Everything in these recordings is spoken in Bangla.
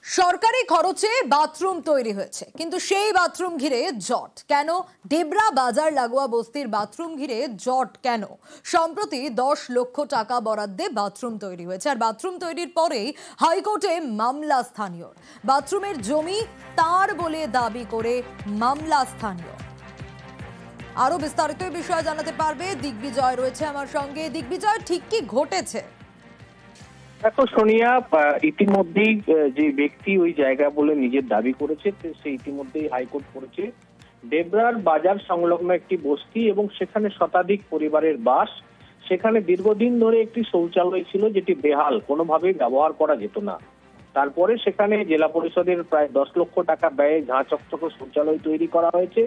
সরকারি খরচে বাথরুম তৈরি হয়েছে, কিন্তু সেই বাথরুম ঘিরে জট কেন? ডেবরা বাজার লাগোয়া বস্তির বাথরুম ঘিরে জট কেন? সম্প্রতি 10 লক্ষ টাকা বরাদ্দে বাথরুম তৈরি হয়েছে, আর বাথরুম তৈরির পরেই হাইকোর্টে মামলা স্থানীয়। বাথরুমের জমি তার বলে দাবি করে মামলা স্থানীয়। আরো বিস্তারিত বিষয়ে জানাতে পারবে দিগ্বিজয়, রয়েছে আমার সঙ্গে। দিগ্বিজয়, ঠিক কি ঘটেছে? দেখো সোনিয়া, ইতিমধ্যেই যে ব্যক্তি ওই জায়গা বলে নিজের দাবি করেছে সে ইতিমধ্যেই হাইকোর্ট করেছে। ডেবরার বাজার সংলগ্ন একটি বস্তি এবং সেখানে শতাধিক পরিবারের বাস। সেখানে দীর্ঘদিন ধরে একটি শৌচালয় ছিল যেটি বেহাল, কোনোভাবেই ব্যবহার করা যেত না। তারপরে সেখানে জেলা পরিষদের প্রায় 10 লক্ষ টাকা ব্যয়ে ঝাঁ চকচকে শৌচালয় তৈরি করা হয়েছে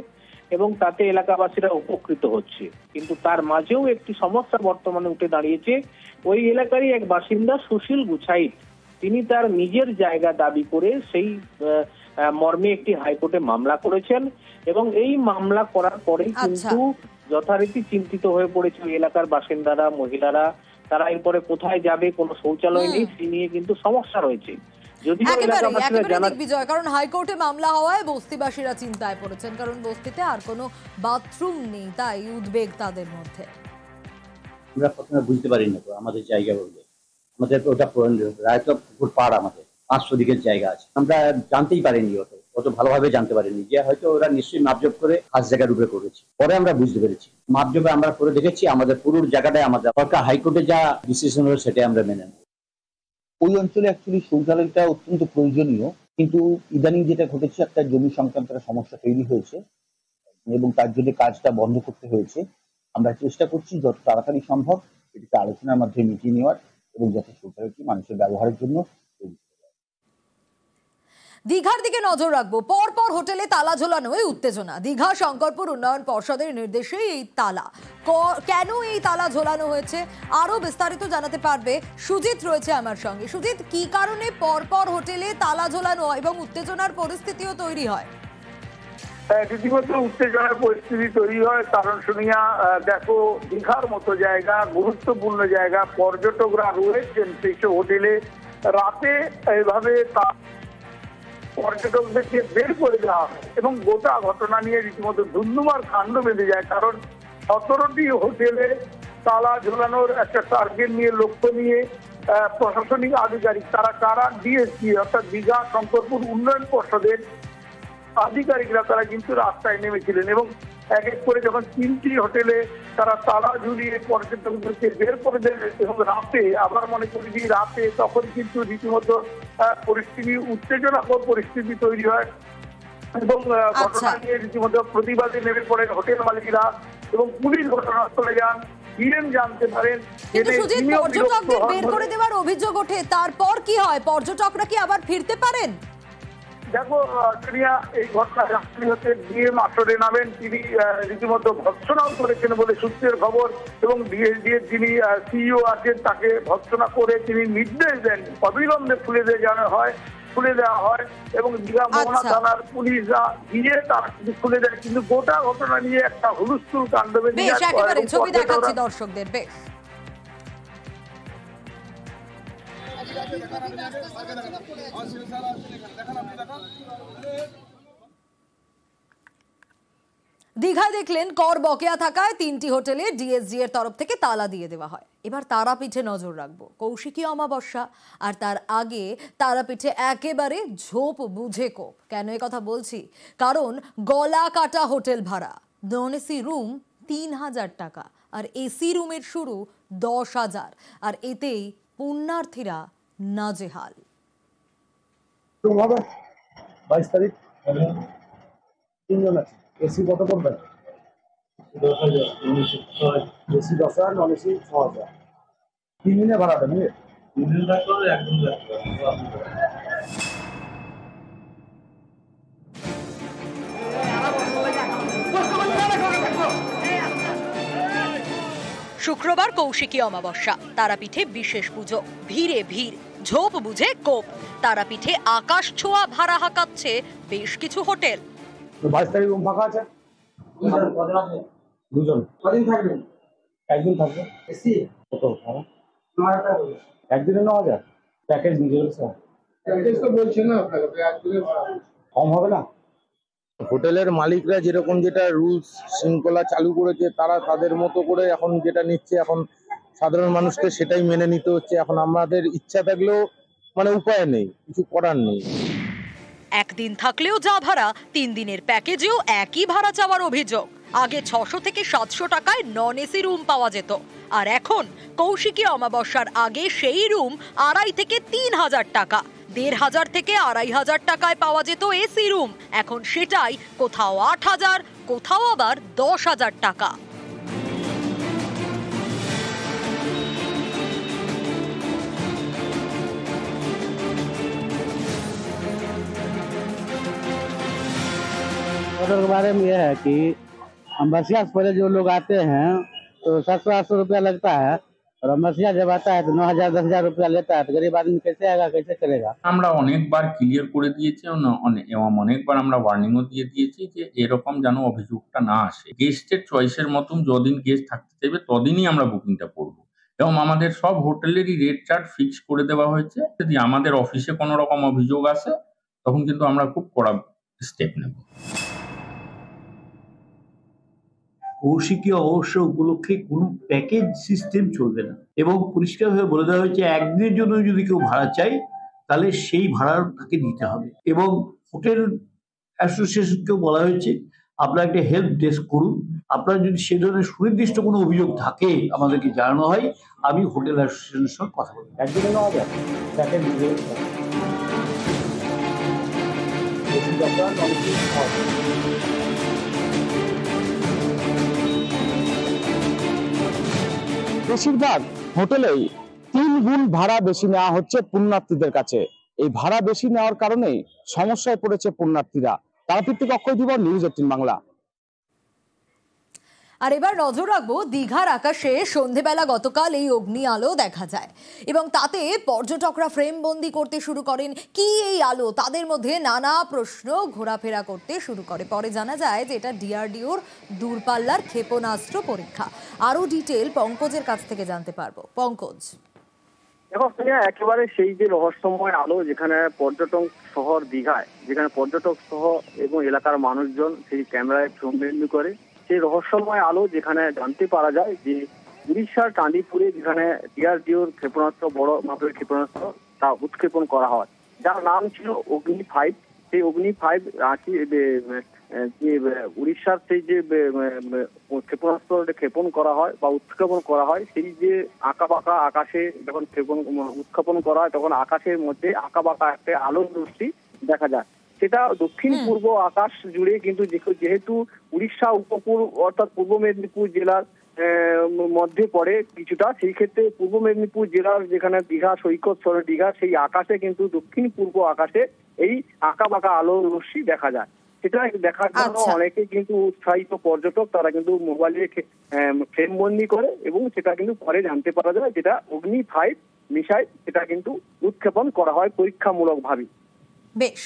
এবং তাতে এলাকাবাসীরা উপকৃত হচ্ছে। কিন্তু তার মাঝেও একটি সমস্যা বর্তমানে উঠে দাঁড়িয়েছে। ওই এলাকারই এক বাসিন্দা সুশীল গুছাইত, তিনি তার নিজের জায়গা দাবি করে সেই মর্মে একটি হাইকোর্টে মামলা করেছেন এবং এই মামলা করার পরেই কিন্তু যথারীতি চিন্তিত হয়ে পড়েছে ওই এলাকার বাসিন্দারা, মহিলারা। তারা এরপরে কোথায় যাবে, কোনো শৌচালয় নেই, সেই নিয়ে কিন্তু সমস্যা রয়েছে। বিজয়, কারণ হাইকোর্টে মামলা হওয়ায় বস্তিবাসীরা চিন্তায় পড়েছেন, কারণ বস্তিতে আর কোনো বাথরুম নেই, তাই উদ্বেগ তাদের মধ্যে। আমরা প্রথমে বুঝতে পারি না আমাদের জায়গা বলতে, আমাদের ওটা রায়চক পুকুর পাড়, আমাদের 500 দিকের জায়গা আছে। আমরা জানতেই পারিনি, অত ভালোভাবে জানতে পারিনি যে হয়তো ওরা নিশ্চয়ই মাপজোপ করে খাস জায়গার উপরে করেছে। পরে আমরা বুঝতে পেরেছি মাপজোপে আমরা করে দেখেছি আমাদের পুরো জায়গাটাই আমাদের। সরকার হাইকোর্টে যা ডিসিশন হলো সেটাই আমরা মেনে নেব। ওই অঞ্চলে অ্যাকচুয়ালি শৌচালয়টা অত্যন্ত প্রয়োজনীয়, কিন্তু ইদানিং যেটা ঘটেছে, একটা জমি সংক্রান্ত একটা সমস্যা তৈরি হয়েছে এবং তার জন্য কাজটা বন্ধ করতে হয়েছে। আমরা চেষ্টা করছি যত তাড়াতাড়ি সম্ভব এটিকে আলোচনার মাধ্যমে মিটিয়ে নেওয়ার এবং যাতে শৌচালয়টি মানুষের ব্যবহারের জন্য। দীঘার দিকে নজর রাখবো। পরপর হোটেলে তালা ঝোলানোয় উত্তেজনা। দীঘা শঙ্করপুর উন্নয়ন পর্ষদের নির্দেশে এই তালা, কেন এই তালা ঝোলানো হয়েছে আরো বিস্তারিত জানাতে পারবে সুজিত, রয়েছে আমার সঙ্গে। সুজিত, কি কারণে পরপর হোটেলে তালা ঝোলানো এবং উত্তেজনার পরিস্থিতিও তৈরি হয়? রীতিমতো উত্তেজনার পরিস্থিতি তৈরি হয়, কারণ শুনিয়া দেখো, দীঘার মতো জায়গা, গুরুত্বপূর্ণ জায়গা, পর্যটকরা রয়েছেন সেই হোটেলে। রাতে এইভাবে পর্যটকদেরকে বের করে দেওয়া হয় এবং গোটা ঘটনা নিয়ে রীতিমতো ধুন্ধুমার কাণ্ড বেঁধে যায়। কারণ 17টি হোটেলে তালা ঝোলানোর একটা টার্গেট নিয়ে, লক্ষ্য নিয়ে প্রশাসনিক আধিকারিক, তারা কারা, ডিএসপি অর্থাৎ দীঘা শঙ্করপুর উন্নয়ন পর্ষদের আধিকারিকরা, তারা কিন্তু রাস্তায় নেমেছিলেন এবং এক এক করে যখন 3টি হোটেলে তারা তালা ঝুলিয়ে পর্যটকদেরকে বের করে দেন এবং রাতে, আবার মনে করি যে রাতে, তখন কিন্তু রীতিমতো পরিস্থিতি, উত্তেজনাকর পরিস্থিতি তৈরি হয় এবং ঘটনা নিয়ে রীতিমতো প্রতিবাদে নেমে পড়েন হোটেল মালিকরা এবং পুলিশ ঘটনাস্থলে যান। ডিএম জানতে পারেন, পর্যটকদের বের করে দেওয়ার অভিযোগ ওঠে, তারপর কি হয়? পর্যটকরা কি আবার ফিরতে পারেন? দেখো সোনিয়া, এই ঘটনা হচ্ছে ডিএম আসরে নামেন, তিনি রীতিমতো ভর্ৎসনাও করেছেন বলে সূত্রের খবর এবং ডিএসডি এর যিনি সিইও আছেন তাকে ভর্ৎসনা করে তিনি নির্দেশ দেন অবিলম্বে খুলে দেওয়া হয় এবং দীঘা মোহনা থানার পুলিশরা গিয়ে তারা খুলে দেয়। কিন্তু গোটা ঘটনা নিয়ে একটা হুলস্থুল কাণ্ড বেঁধে যায়। ছবি দেখাচ্ছি দর্শকদের। বেশ, দীঘা দেখলেন কর বকেয়া থাকায় 3টি হোটেলে ডিএসজি এর তরফ থেকে তালা দিয়ে দেওয়া হয়। এবার তারাপীঠে নজর রাখবো। কৌশিকী অমাবস্যা, আর তার আগে তারাপীঠে একেবারে ঝোপ বুঝে কোপ। কেন এ কথা বলছি? কারণ গলা কাটা হোটেল ভাড়া। নন এসি রুম 3000 টাকা আর এসি রুমের শুরু 10,000, আর এতেই পুণ্যার্থীরা নাজেহাল। 22 তারিখ 3 জন আছে। এসি কত পড়বে? 10,000। AC 10,000, non AC 6,000। 3 দিনে ভাড়াটা নিয়ে 3 দিন থাকলে একদম শুক্রবার কৌশিকী অমাবস্যা, তারাপীঠে বিশেষ পুজো, ভিড়ে ভিড়, ঝোপ বুঝে কোপ। তারাপীঠে আকাশ ছোঁয়া ভাড়া হাঁকাচ্ছে বেশ কিছু হোটেল। 22 তারিখ রুম ফাঁকা আছে। দুজন। কদিন থাকবেন? একদিন থাকবে। এসি কত ভাড়া? 9,000 টাকা। একদিনে 9,000 প্যাকেজ নিজে স্যার। কম হবে না? হোটেলের মালিকরা যেরকম যেটা রুলস শৃঙ্খলা চালু করেছে, তারা তাদের মতো করে এখন যেটা নিচ্ছে, এখন সাধারণ মানুষকে সেটাই মেনে নিতে হচ্ছে। এখন আমাদের ইচ্ছা থাকলেও মানে উপায় নেই, কিছু করার নেই। একদিন থাকলেও যা ভাড়া, 3 দিনের প্যাকেজেও একই ভাড়া চাওয়ার অভিযোগ। আগে 600 থেকে 700 টাকায় নন এসি রুম পাওয়া যেত, আর এখন কৌশিকী অমাবস্যার আগে সেই রুম 2,500 থেকে 3,000 টাকা। 1,500 থেকে 2,500 টাকায় পাওয়া যেত এসি রুম, এখন সেটাই কোথাও 8,000, কোথাও আবার 10,000 টাকা। होटल के बारे में यह है कि अम्बसिया से पहले जो लोग आते हैं तो 700-800 रुपया लगता है, और अम्बसिया जब आता है तो 9,000 10,000 रुपया लेता है। तो गरीब आदमी कैसे आएगा, कैसे करेगा? আমরা অনেকবার ক্লিয়ার করে দিয়েছি এবং অনেকবার আমরা ওয়ার্নিংও দিয়ে দিয়েছি যে এরকম যেন অভিযোগটা না আসে। গেস্টের চয়েসের মতন যতদিন গেস্ট থাকতে চাইবে ততদিনই আমরা বুকিংটা করব, এবং আমাদের সব হোটেলেরই রেট চার্ট ফিক্স করে দেওয়া হয়েছে। যদি আমাদের অফিসে কোনো রকম অভিযোগ আসে তখন কিন্তু আমরা খুব কড়া স্টেপ নেব। কৌশিকী অমাবস্যা উপলক্ষে কোনো প্যাকেজ সিস্টেম চলবে না, এবং পরিষ্কারভাবে বলে দেওয়া হয়েছে একদিনের জন্য যদি কেউ ভাড়া চায় তাহলে সেই ভাড়া তাকে দিতে হবে। এবং হোটেল অ্যাসোসিয়েশনকেও বলা হয়েছে আপনারা একটা হেল্প ডেস্ক করুন, আপনার যদি সে ধরনের সুনির্দিষ্ট কোনো অভিযোগ থাকে আমাদেরকে জানানো হয়, আমি হোটেল অ্যাসোসিয়েশনের সঙ্গে কথা বলবো। একদিকে নেওয়া যায় প্যাকেজ নিজে বেশিরভাগ হোটেলেই 3 গুণ ভাড়া বেশি নেওয়া হচ্ছে পুণ্যার্থীদের কাছে। এই ভাড়া বেশি নেওয়ার কারণে সমস্যায় পড়েছে পুণ্যার্থীরা। তারাপীঠ থেকে অক্ষয় দিবস, নিউজ 18 বাংলা। আর এবার নজর রাখবো দীঘার আকাশে সন্ধেবেলা গতকাল এই অগ্নি আলো দেখা যায়, এবং তাতে পর্যটকরা ফ্রেম বন্দি করতে শুরু করেন। কি এই আলো, তাদের মধ্যে নানা প্রশ্ন ঘোরাফেরা করতে শুরু করে। পরে জানা যায় যে এটা ডিআরডিওর দূরপাল্লার ক্ষেপণাস্ত্র পরীক্ষা। আরো ডিটেল পঙ্কজের কাছ থেকে জানতে পারবো। পঙ্কজ, দেখো একেবারে সেই যে রহস্যময় আলো, যেখানে পর্যটক শহর দীঘায়, যেখানে পর্যটক সহ এবং এলাকার মানুষজন সেই ক্যামেরায় ফ্রেমবন্দি করে, সেই রহস্যময় আলো যেখানে জানতে পারা যায় যে উড়িষ্যার চাঁদিপুরে যেখানে ডিআরডিওর ক্ষেপণাস্ত্র, বড় মাপের ক্ষেপণাস্ত্র তা উৎক্ষেপণ করা হয়, যার নাম ছিল অগ্নি-5। সেই অগ্নি-5 যে উড়িষ্যার সেই যে ক্ষেপণাস্ত্র ক্ষেপণ করা হয় বা উৎক্ষেপণ করা হয়, সেই যে আঁকাবাঁকা আকাশে যখন উৎক্ষেপণ করা হয় তখন আকাশের মধ্যে আঁকাবাঁকা একটা আলোর রশ্মি দেখা যায়। সেটা দক্ষিণ পূর্ব আকাশ জুড়ে, কিন্তু যেহেতু উড়িষ্যা উপকূল অর্থাৎ পূর্ব মেদিনীপুর জেলার মধ্যে পড়ে কিছুটা, সেই ক্ষেত্রে পূর্ব মেদিনীপুর জেলার যেখানে দীঘা সৈকত শহর দীঘা, সেই আকাশে কিন্তু দক্ষিণ পূর্ব আকাশে এই আঁকাবাঁকা আলোর রশ্মি দেখা যায়। সেটা দেখার জন্য অনেকে কিন্তু উৎসাহিত পর্যটক তারা কিন্তু মোবাইলে ফ্রেমবন্দি করে, এবং সেটা কিন্তু পরে জানতে পারা যায় যেটা অগ্নি-5 মিসাইল, সেটা কিন্তু উৎক্ষেপণ করা হয় পরীক্ষামূলক ভাবে। বেশ।